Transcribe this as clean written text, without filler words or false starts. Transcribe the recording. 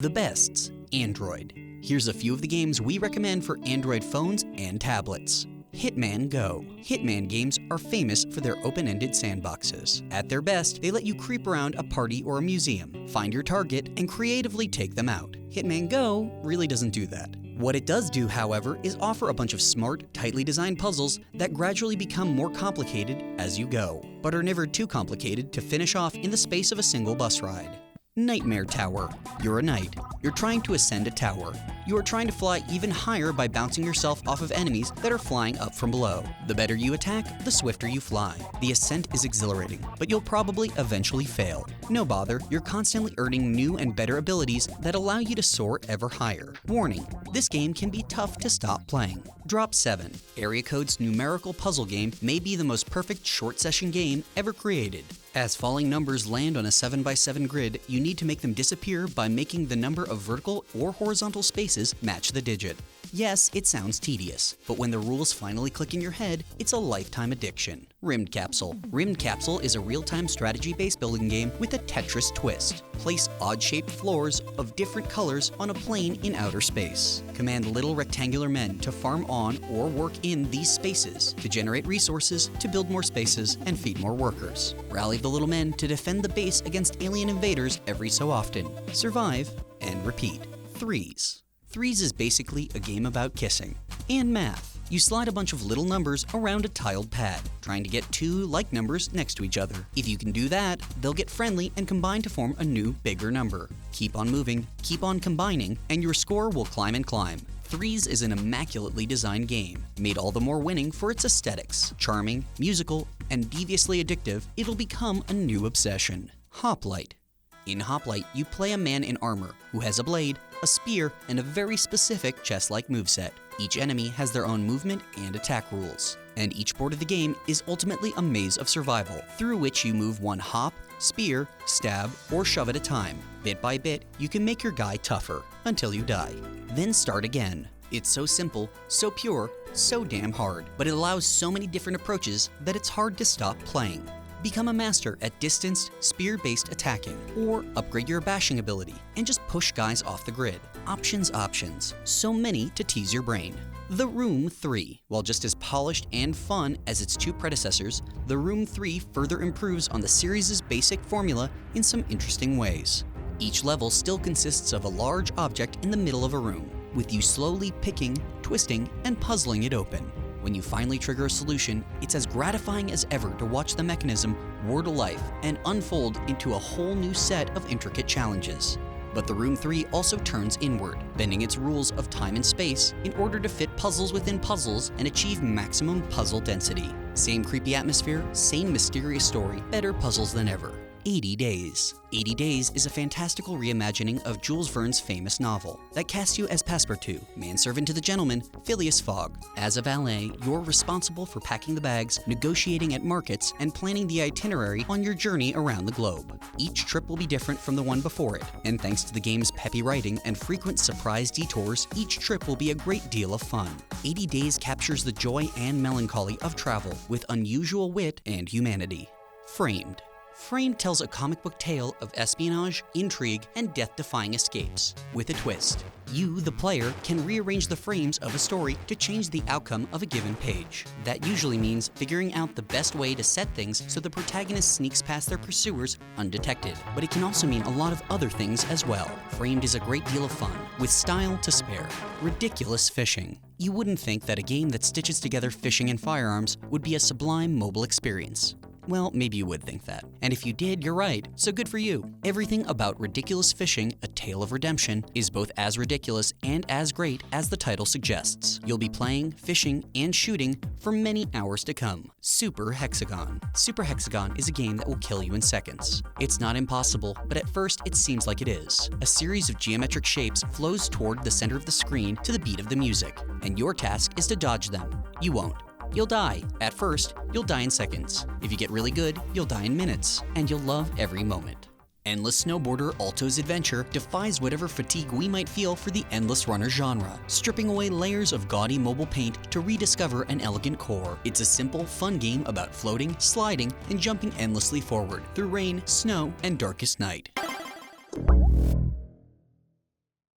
The bests, Android. Here's a few of the games we recommend for Android phones and tablets. Hitman Go. Hitman games are famous for their open-ended sandboxes. At their best, they let you creep around a party or a museum, find your target, and creatively take them out. Hitman Go really doesn't do that. What it does do, however, is offer a bunch of smart, tightly designed puzzles that gradually become more complicated as you go, but are never too complicated to finish off in the space of a single bus ride. Nightmare Tower. You're a knight. You're trying to ascend a tower. You are trying to fly even higher by bouncing yourself off of enemies that are flying up from below. The better you attack, the swifter you fly. The ascent is exhilarating, but you'll probably eventually fail. No bother, you're constantly earning new and better abilities that allow you to soar ever higher. Warning, this game can be tough to stop playing. Drop 7. Area Code's numerical puzzle game may be the most perfect short session game ever created. As falling numbers land on a 7x7 grid, you need to make them disappear by making the number of vertical or horizontal spaces match the digit. Yes, it sounds tedious, but when the rules finally click in your head, it's a lifetime addiction. RYMDKAPSEL. RYMDKAPSEL is a real-time strategy-based building game with a Tetris twist. Place odd-shaped floors of different colors on a plane in outer space. Command little rectangular men to farm on or work in these spaces, to generate resources, to build more spaces, and feed more workers. Rally the little men to defend the base against alien invaders every so often. Survive and repeat. Threes. Threes is basically a game about kissing. And math. You slide a bunch of little numbers around a tiled pad, trying to get two like numbers next to each other. If you can do that, they'll get friendly and combine to form a new, bigger number. Keep on moving, keep on combining, and your score will climb and climb. Threes is an immaculately designed game, made all the more winning for its aesthetics. Charming, musical, and deviously addictive, it'll become a new obsession. HOPLITE. In HOPLITE, you play a man in armor who has a blade, a spear, and a very specific chess-like moveset. Each enemy has their own movement and attack rules, and each board of the game is ultimately a maze of survival, through which you move one hop, spear, stab, or shove at a time. Bit by bit, you can make your guy tougher, until you die. Then start again. It's so simple, so pure, so damn hard, but it allows so many different approaches that it's hard to stop playing. Become a master at distanced, spear-based attacking, or upgrade your bashing ability and just push guys off the grid. Options, options. So many to tease your brain. The Room 3. While just as polished and fun as its two predecessors, The Room 3 further improves on the series' basic formula in some interesting ways. Each level still consists of a large object in the middle of a room, with you slowly picking, twisting, and puzzling it open. When you finally trigger a solution, it's as gratifying as ever to watch the mechanism roar to life and unfold into a whole new set of intricate challenges. But the Room 3 also turns inward, bending its rules of time and space in order to fit puzzles within puzzles and achieve maximum puzzle density. Same creepy atmosphere, same mysterious story, better puzzles than ever. 80 Days. 80 Days is a fantastical reimagining of Jules Verne's famous novel that casts you as Passepartout, manservant to the gentleman, Phileas Fogg. As a valet, you're responsible for packing the bags, negotiating at markets, and planning the itinerary on your journey around the globe. Each trip will be different from the one before it, and thanks to the game's peppy writing and frequent surprise detours, each trip will be a great deal of fun. 80 Days captures the joy and melancholy of travel with unusual wit and humanity. Framed. Framed tells a comic book tale of espionage, intrigue, and death-defying escapes, with a twist. You, the player, can rearrange the frames of a story to change the outcome of a given page. That usually means figuring out the best way to set things so the protagonist sneaks past their pursuers undetected. But it can also mean a lot of other things as well. Framed is a great deal of fun, with style to spare. Ridiculous fishing. You wouldn't think that a game that stitches together fishing and firearms would be a sublime mobile experience. Well, maybe you would think that. And if you did, you're right, so good for you. Everything about Ridiculous Fishing, A Tale of Redemption, is both as ridiculous and as great as the title suggests. You'll be playing, fishing, and shooting for many hours to come. Super Hexagon. Super Hexagon is a game that will kill you in seconds. It's not impossible, but at first it seems like it is. A series of geometric shapes flows toward the center of the screen to the beat of the music, and your task is to dodge them. You won't. You'll die. At first, you'll die in seconds. If you get really good, you'll die in minutes. And you'll love every moment. Endless Snowboarder Alto's Adventure defies whatever fatigue we might feel for the endless runner genre, stripping away layers of gaudy mobile paint to rediscover an elegant core. It's a simple, fun game about floating, sliding, and jumping endlessly forward through rain, snow, and darkest night.